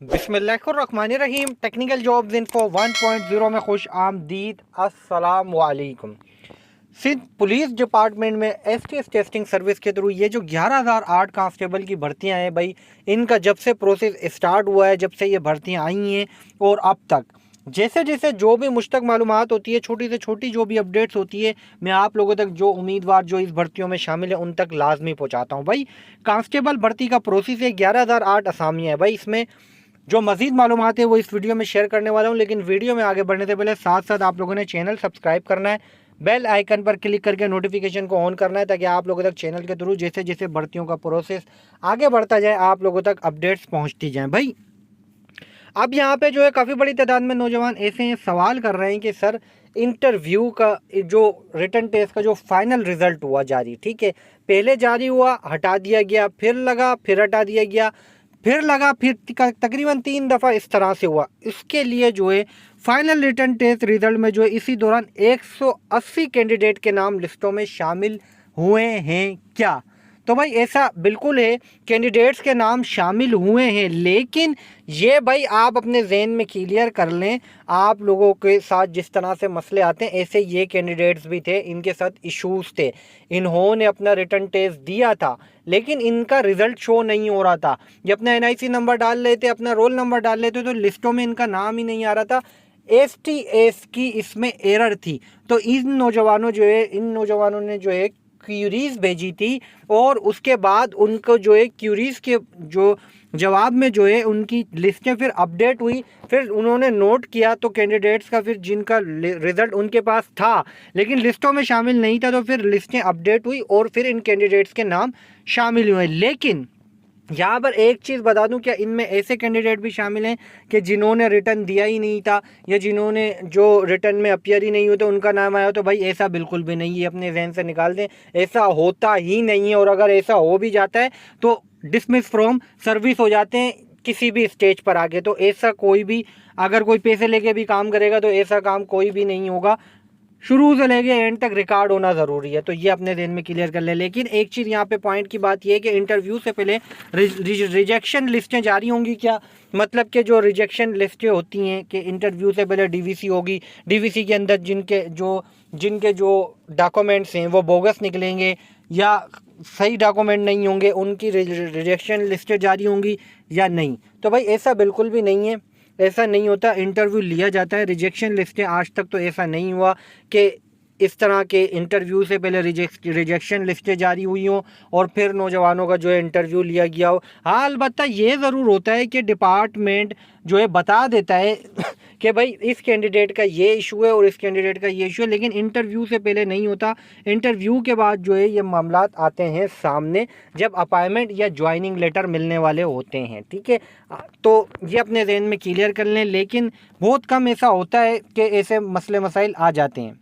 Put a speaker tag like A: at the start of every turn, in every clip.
A: बिस्मिल्लाहिर्रहमानिर्रहीम। Technical jobs info 1.0 में खुश आमदीद। अस्सलाम वालेकुम। सिंध पुलिस डिपार्टमेंट में एसटीएस टेस्टिंग सर्विस के थ्रू ये जो 11,008 कांस्टेबल की भर्तियां हैं भाई, इनका जब से प्रोसेस स्टार्ट हुआ है, जब से ये भर्तियां आई हैं और अब तक जैसे जैसे जो भी मुझ तक मालूमात होती है, छोटी से छोटी जो भी अपडेट्स होती है, मैं आप लोगों तक जो उम्मीदवार जो इस भर्तियों में शामिल है उन तक लाजमी पहुंचाता हूं। भाई कांस्टेबल भर्ती का प्रोसेस है, 11,008 असामियाँ है भाई। इसमें जो मज़ीद मालूमात है वो इस वीडियो में शेयर करने वाला हूँ, लेकिन वीडियो में आगे बढ़ने से पहले साथ साथ आप लोगों ने चैनल सब्सक्राइब करना है, बेल आइकन पर क्लिक करके नोटिफिकेशन को ऑन करना है, ताकि आप लोगों तक चैनल के थ्रू जैसे जैसे भर्तियों का प्रोसेस आगे बढ़ता जाए आप लोगों तक अपडेट्स पहुँचती जाएँ भाई। अब यहाँ पे जो है काफ़ी बड़ी तादाद में नौजवान ऐसे हैं, सवाल कर रहे हैं कि सर इंटरव्यू का जो रिटन टेस्ट का जो फाइनल रिजल्ट हुआ जारी, ठीक है, पहले जारी हुआ, हटा दिया गया, फिर लगा, फिर हटा दिया गया, फिर लगा, फिर तकरीबन 3 दफ़ा इस तरह से हुआ। इसके लिए जो है फाइनल रिटन टेस्ट रिजल्ट में जो है इसी दौरान 180 कैंडिडेट के नाम लिस्टों में शामिल हुए हैं क्या? तो भाई ऐसा बिल्कुल है, कैंडिडेट्स के नाम शामिल हुए हैं, लेकिन ये भाई आप अपने जहन में क्लियर कर लें, आप लोगों के साथ जिस तरह से मसले आते हैं ऐसे ये कैंडिडेट्स भी थे, इनके साथ इश्यूज थे। इन्होंने अपना रिटन टेस्ट दिया था लेकिन इनका रिज़ल्ट शो नहीं हो रहा था। ये अपना एनआईसी नंबर डाल लेते, अपना रोल नंबर डाल लेते, तो लिस्टों में इनका नाम ही नहीं आ रहा था। एसटीएस की इसमें एरर थी। तो इन नौजवानों ने जो है क्यूरीज भेजी थी, और उसके बाद उनको जो है क्यूरीज के जो जवाब में जो है उनकी लिस्टें फिर अपडेट हुई। फिर उन्होंने नोट किया तो कैंडिडेट्स का फिर जिनका रिज़ल्ट उनके पास था लेकिन लिस्टों में शामिल नहीं था, तो फिर लिस्टें अपडेट हुई और फिर इन कैंडिडेट्स के नाम शामिल हुए। लेकिन यहाँ पर एक चीज़ बता दूं, क्या इनमें ऐसे कैंडिडेट भी शामिल हैं कि जिन्होंने रिटर्न दिया ही नहीं था, या जिन्होंने जो रिटर्न में अपियर ही नहीं हुए तो उनका नाम आया? तो भाई ऐसा बिल्कुल भी नहीं है, अपने जहन से निकाल दें, ऐसा होता ही नहीं है। और अगर ऐसा हो भी जाता है तो डिसमिस फ्रॉम सर्विस हो जाते हैं किसी भी स्टेज पर आगे। तो ऐसा कोई भी, अगर कोई पैसे लेके भी काम करेगा तो ऐसा काम कोई भी नहीं होगा। शुरू से लेके एंड तक रिकॉर्ड होना ज़रूरी है, तो ये अपने दिन में क्लियर कर ले। लेकिन एक चीज़ यहाँ पे पॉइंट की बात ये है कि इंटरव्यू से पहले रिजेक्शन लिस्टें जारी होंगी क्या? मतलब कि जो रिजेक्शन लिस्टें होती हैं कि इंटरव्यू से पहले डीवीसी होगी, डीवीसी के अंदर जिनके जो डॉक्यूमेंट्स हैं वो बोगस निकलेंगे या सही डॉक्यूमेंट नहीं होंगे, उनकी रिजेक्शन लिस्टें जारी होंगी या नहीं? तो भाई ऐसा बिल्कुल भी नहीं है, ऐसा नहीं होता। इंटरव्यू लिया जाता है, रिजेक्शन लिस्टें आज तक तो ऐसा नहीं हुआ कि इस तरह के इंटरव्यू से पहले रिजेक्शन लिस्टें जारी हुई हों और फिर नौजवानों का जो है इंटरव्यू लिया गया हो। हाँ, अलबत्ता ये ज़रूर होता है कि डिपार्टमेंट जो है बता देता है कि भाई इस कैंडिडेट का ये इशू है और इस कैंडिडेट का ये इशू है, लेकिन इंटरव्यू से पहले नहीं होता। इंटरव्यू के बाद जो है ये मामलात आते हैं सामने जब अपॉइंटमेंट या ज्वाइनिंग लेटर मिलने वाले होते हैं, ठीक है। तो ये अपने जहन में क्लियर कर लें, लेकिन बहुत कम ऐसा होता है कि ऐसे मसले मसाइल आ जाते हैं।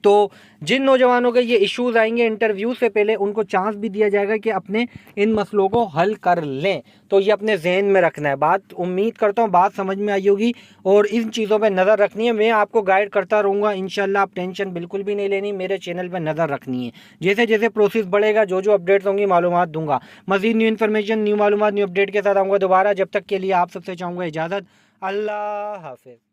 A: तो जिन नौजवानों के ये इश्यूज आएंगे इंटरव्यू से पहले, उनको चांस भी दिया जाएगा कि अपने इन मसलों को हल कर लें। तो ये अपने जहन में रखना है। बात उम्मीद करता हूँ बात समझ में आई होगी, और इन चीज़ों पे नज़र रखनी है। मैं आपको गाइड करता रहूँगा इंशाल्लाह, आप टेंशन बिल्कुल भी नहीं लेनी, मेरे चैनल पर नज़र रखनी है। जैसे जैसे प्रोसेस बढ़ेगा, जो जो अपडेट्स होंगी मालूमात दूंगा। मज़ीद न्यू इन्फॉर्मेशन, न्यू मालूमात, न्यू अपडेट के साथ आऊँगा दोबारा। जब तक के लिए आप सबसे चाहूँगा इजाज़त। अल्लाह हाफिज़।